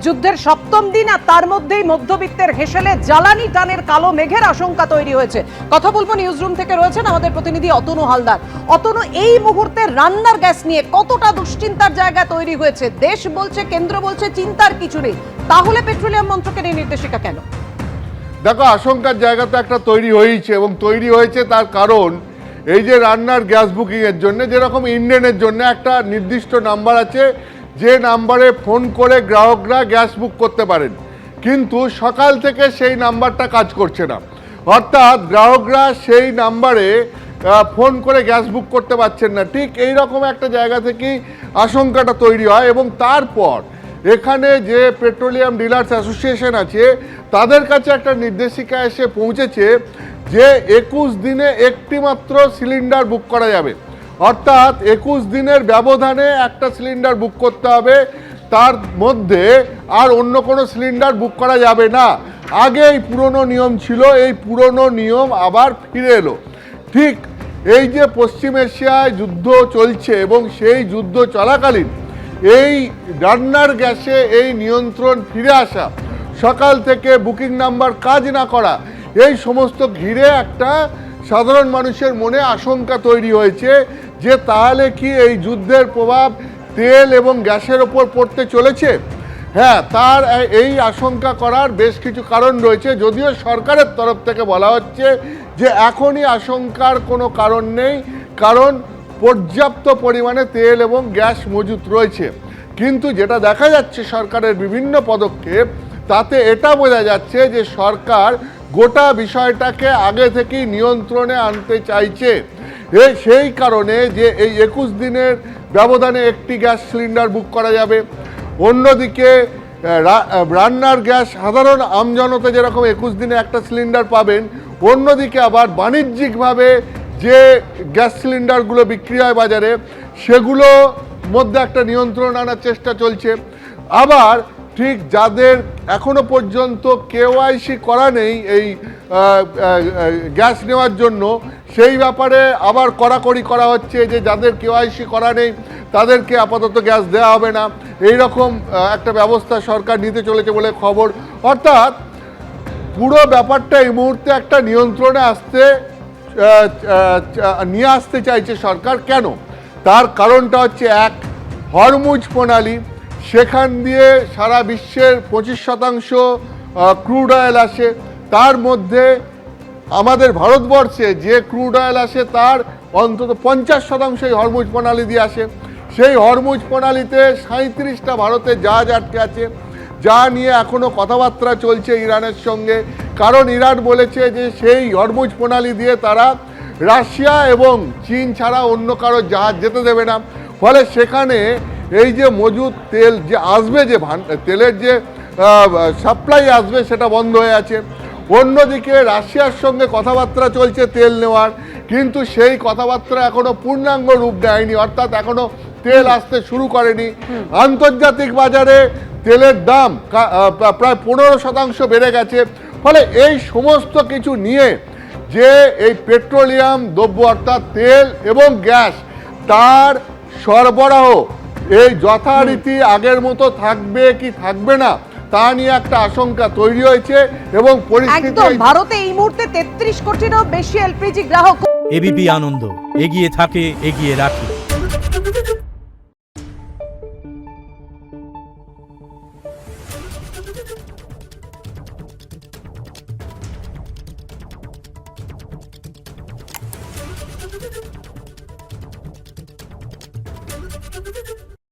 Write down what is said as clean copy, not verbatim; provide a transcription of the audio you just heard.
যুদ্ধের সপ্তম দিন, আর তার মধ্যেই মধ্যবিত্তের হেসেলে জ্বালানি টানের কালো মেঘের আশঙ্কা তৈরি হয়েছে। কথা বলবো নিউজরুম থেকে রয়েছেন আমাদের প্রতিনিধি অতনু হালদার। অতনু, এই মুহূর্তে রান্নার গ্যাস নিয়ে কতটা দুশ্চিন্তার জায়গা তৈরি হয়েছে? দেশ বলছে, কেন্দ্র বলছে চিন্তার কিছু নেই, তাহলে পেট্রোলিয়াম মন্ত্রকের এই নির্দেশিকা কেন? দেখো, আশঙ্কার জায়গা তো একটা তৈরি হয়েছে, এবং তৈরি হয়েছে তার কারণ এই যে রান্নার গ্যাস বুকিংয়ের জন্য, যেরকম ইন্ডেনের জন্য একটা নির্দিষ্ট নাম্বার আছে, যে নাম্বারে ফোন করে গ্রাহকরা গ্যাস বুক করতে পারেন, কিন্তু সকাল থেকে সেই নাম্বারটা কাজ করছে না। অর্থাৎ গ্রাহকরা সেই নাম্বারে ফোন করে গ্যাস বুক করতে পারছেন না। ঠিক এই রকম একটা জায়গা থেকেই আশঙ্কাটা তৈরি হয়, এবং তারপর এখানে যে পেট্রোলিয়াম ডিলার্স অ্যাসোসিয়েশন আছে তাদের কাছে একটা নির্দেশিকা এসে পৌঁছেছে যে 21 দিনে একটি মাত্র সিলিন্ডার বুক করা যাবে। অর্থাৎ 21 দিনের ব্যবধানে একটা সিলিন্ডার বুক করতে হবে, তার মধ্যে আর অন্য কোনো সিলিন্ডার বুক করা যাবে না। আগে এই পুরনো নিয়ম ছিল, এই পুরনো নিয়ম আবার ফিরে এলো। ঠিক এই যে পশ্চিম এশিয়ায় যুদ্ধ চলছে এবং সেই যুদ্ধ চলাকালীন এই রান্নার গ্যাসে এই নিয়ন্ত্রণ ফিরে আসা, সকাল থেকে বুকিং নাম্বার কাজ না করা, এই সমস্ত ঘিরে একটা সাধারণ মানুষের মনে আশঙ্কা তৈরি হয়েছে যে তাহলে কি এই যুদ্ধের প্রভাব তেল এবং গ্যাসের ওপর পড়তে চলেছে। হ্যাঁ, তার এই আশঙ্কা করার বেশ কিছু কারণ রয়েছে, যদিও সরকারের তরফ থেকে বলা হচ্ছে যে এখনই আশঙ্কার কোনো কারণ নেই, কারণ পর্যাপ্ত পরিমাণে তেল এবং গ্যাস মজুত রয়েছে। কিন্তু যেটা দেখা যাচ্ছে সরকারের বিভিন্ন পদক্ষেপ, তাতে এটা বোঝা যাচ্ছে যে সরকার গোটা বিষয়টাকে আগে থেকেই নিয়ন্ত্রণে আনতে চাইছে। সেই কারণে যে এই 21 দিনের ব্যবধানে একটি গ্যাস সিলিন্ডার বুক করা যাবে, অন্যদিকে রান্নার গ্যাস সাধারণ আমজনতা যেরকম 21 দিনে একটা সিলিন্ডার পাবেন, অন্যদিকে আবার বাণিজ্যিকভাবে যে গ্যাস সিলিন্ডারগুলো বিক্রি হয় বাজারে, সেগুলো মধ্যে একটা নিয়ন্ত্রণ আনার চেষ্টা চলছে। আবার ঠিক যাদের এখনো পর্যন্ত কেওয়াইসি করা নেই এই গ্যাস নেওয়ার জন্য, সেই ব্যাপারে আবার কড়াকড়ি করা হচ্ছে যে যাদের কেওয়াইসি করা নেই তাদেরকে আপাতত গ্যাস দেওয়া হবে না, এই রকম একটা ব্যবস্থা সরকার নিতে চলেছে বলে খবর। অর্থাৎ পুরো ব্যাপারটা এই মুহূর্তে একটা নিয়ন্ত্রণে নিয়ে আসতে চাইছে সরকার। কেন? তার কারণটা হচ্ছে, এক, হরমুজ প্রণালী, সেখান দিয়ে সারা বিশ্বের 25% ক্রুড অয়েল আসে, তার মধ্যে আমাদের ভারতবর্ষে যে ক্রুড অয়েল আসে তার অন্তত 50% এই হরমুজ প্রণালী দিয়ে আসে। সেই হরমুজ প্রণালীতে 37টা ভারতের জাহাজ আটকে আছে, যা নিয়ে এখনও কথাবার্তা চলছে ইরানের সঙ্গে। কারণ ইরান বলেছে যে সেই হরমুজ প্রণালী দিয়ে তারা রাশিয়া এবং চীন ছাড়া অন্য কারো জাহাজ যেতে দেবে না। ফলে সেখানে এই যে মজুদ তেল যে আসবে, যে তেলের যে সাপ্লাই আসবে, সেটা বন্ধ হয়ে আছে। অন্যদিকে রাশিয়ার সঙ্গে কথাবার্তা চলছে তেল নেওয়ার, কিন্তু সেই কথাবার্তা এখনো পূর্ণাঙ্গ রূপ নেয়নি, অর্থাৎ এখনো তেল আসতে শুরু করেনি। আন্তর্জাতিক বাজারে তেলের দাম প্রায় 15% বেড়ে গেছে। ফলে এই সমস্ত কিছু নিয়ে যে এই পেট্রোলিয়াম দ্রব্য অর্থাৎ তেল এবং গ্যাস, তার সরবরাহ এই যথারীতি আগের মতো থাকবে কি থাকবে না, তা নিয়ে একটা আশঙ্কা তৈরি হয়েছে। এবং পরিস্থিতি, ভারতে এই মুহূর্তে 33 কোটিরও বেশি এলপিজি গ্রাহক। এবিপি আনন্দ, এগিয়ে থাকে, এগিয়ে রাখে।